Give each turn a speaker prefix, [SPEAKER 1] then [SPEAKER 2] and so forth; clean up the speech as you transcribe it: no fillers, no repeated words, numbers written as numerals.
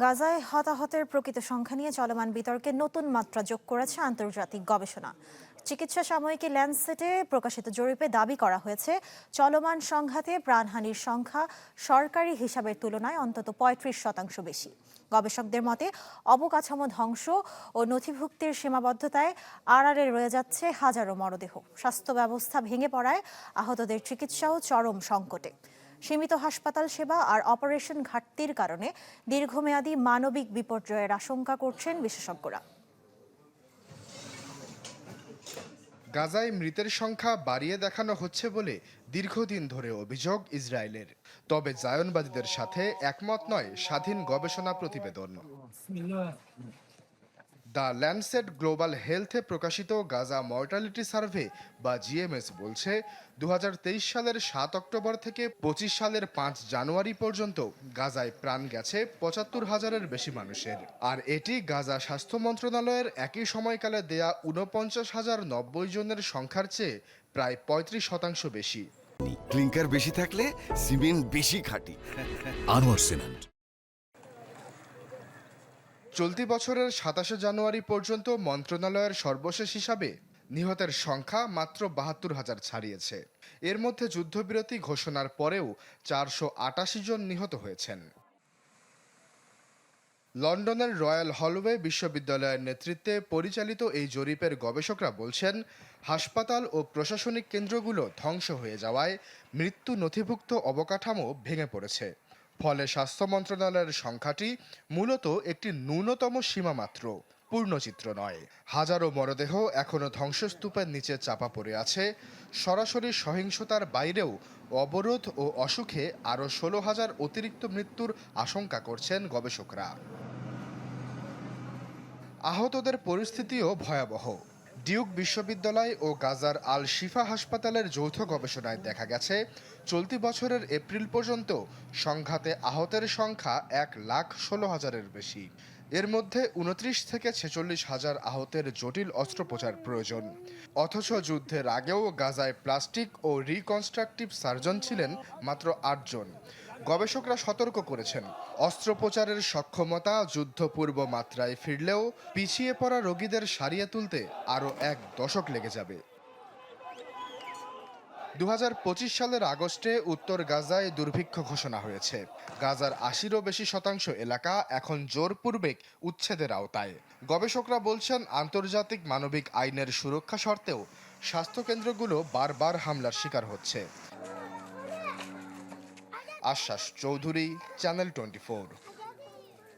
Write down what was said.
[SPEAKER 1] গাজায় হতাহতের প্রকৃত সংখ্যা নিয়ে চলমান বিতর্কে নতুন মাত্রা যোগ করেছে আন্তর্জাতিক গবেষণা। চিকিৎসা সাময়িকী ল্যান্সেটে প্রকাশিত জরিপে দাবি করা হয়েছে, চলমান সংঘাতে প্রাণহানির সংখ্যা সরকারি হিসাবের তুলনায় অন্তত ৩৫% বেশি। গবেষকদের মতে, অবকাঠামো ধ্বংস ও নথিভুক্তির সীমাবদ্ধতায় আড়ালে রয়ে যাচ্ছে হাজারো মরদেহ। স্বাস্থ্য ব্যবস্থা ভেঙে পড়ায় আহতদের চিকিৎসাও চরম সংকটে। সীমিত হাসপাতাল সেবা আর অপারেশন ঘাটতির কারণে দীর্ঘমেয়াদী মানবিক বিপর্যয়ের আশঙ্কা করছেন বিশেষজ্ঞরা।
[SPEAKER 2] গাজায় মৃতের সংখ্যা বাড়িয়ে দেখানো হচ্ছে বলে দীর্ঘদিন ধরে অভিযোগ ইসরায়েলের। তবে জায়নবাদীদের সাথে একমত নয় স্বাধীন গবেষণা প্রতিবেদন। দ্য ল্যান্ডসেট গ্লোবাল হেলথে প্রকাশিত গাজা মর্টালিটি সার্ভে বা জিএমএস বলছে, 2023 সালের 7 অক্টোবর থেকে 25 সালের 5 জানুয়ারি পর্যন্ত গাজায় প্রাণ গেছে 75,000-এর বেশি মানুষের। আর এটি গাজা স্বাস্থ্য মন্ত্রণালয়ের একই সময়কালে দেয়া 49,090 জনের সংখ্যার চেয়ে প্রায় 35% বেশি।
[SPEAKER 3] ক্লিংকার বেশি থাকলে সিমেন্ট বেশি খাঁটি।
[SPEAKER 4] আনোয়ার সিমেন্ট।
[SPEAKER 2] চলতি বছরের 27 জানুয়ারি পর্যন্ত মন্ত্রণালয়ের সর্বশেষ হিসাবে নিহতের সংখ্যা মাত্র 72,000 ছাড়িয়েছে। এর মধ্যে যুদ্ধবিরতি ঘোষণার পরেও 488 জন নিহত হয়েছেন। লন্ডনের রয়্যাল হলওয়ে বিশ্ববিদ্যালয়ের নেতৃত্বে পরিচালিত এই জরিপের গবেষকরা বলছেন, হাসপাতাল ও প্রশাসনিক কেন্দ্রগুলো ধ্বংস হয়ে যাওয়ায় মৃত্যু নথিভুক্ত অবকাঠামো ভেঙে পড়েছে। ফলে স্বাস্থ্য মন্ত্রণালয়ের সংখ্যাটি মূলত একটি ন্যূনতম সীমা মাত্র, পূর্ণচিত্র নয়। হাজারো মরদেহ এখনও ধ্বংসস্তূপের নিচে চাপা পড়ে আছে। সরাসরি সহিংসতার বাইরেও অবরোধ ও অসুখে আরও 16,000 অতিরিক্ত মৃত্যুর আশঙ্কা করছেন গবেষকরা। আহতদের পরিস্থিতিও ভয়াবহ। ডিউক বিশ্ববিদ্যালয় ও গাজার আল শিফা হাসপাতালের যৌথ গবেষণায় দেখা গেছে, চলতি বছরের এপ্রিল পর্যন্ত সংঘাতে আহতের সংখ্যা 1,16,000-এর বেশি। এর মধ্যে 29 থেকে 46,000 আহতের জটিল অস্ত্রোপচার প্রয়োজন। অথচ যুদ্ধের আগেও গাজায় প্লাস্টিক ও রিকনস্ট্রাকটিভ সার্জন ছিলেন মাত্র 8 জন। গবেষকরা সতর্ক করেছেন, অস্ত্রোপচারের সক্ষমতা যুদ্ধপূর্ব মাত্রায় ফিরলেও পিছিয়ে পড়া রোগীদের সারিয়ে তুলতে আরও 1 দশক লেগে যাবে। 2025 সালের আগস্টে উত্তর গাজায় দুর্ভিক্ষ ঘোষণা হয়েছে। গাজার 80-এরও বেশি শতাংশ এলাকা এখন জোরপূর্বক উচ্ছেদের আওতায়। গবেষকরা বলছেন, আন্তর্জাতিক মানবিক আইনের সুরক্ষা সত্ত্বেও স্বাস্থ্যকেন্দ্রগুলো বারবার হামলার শিকার হচ্ছে। আশ্বাস চৌধুরী, চ্যানেল 24।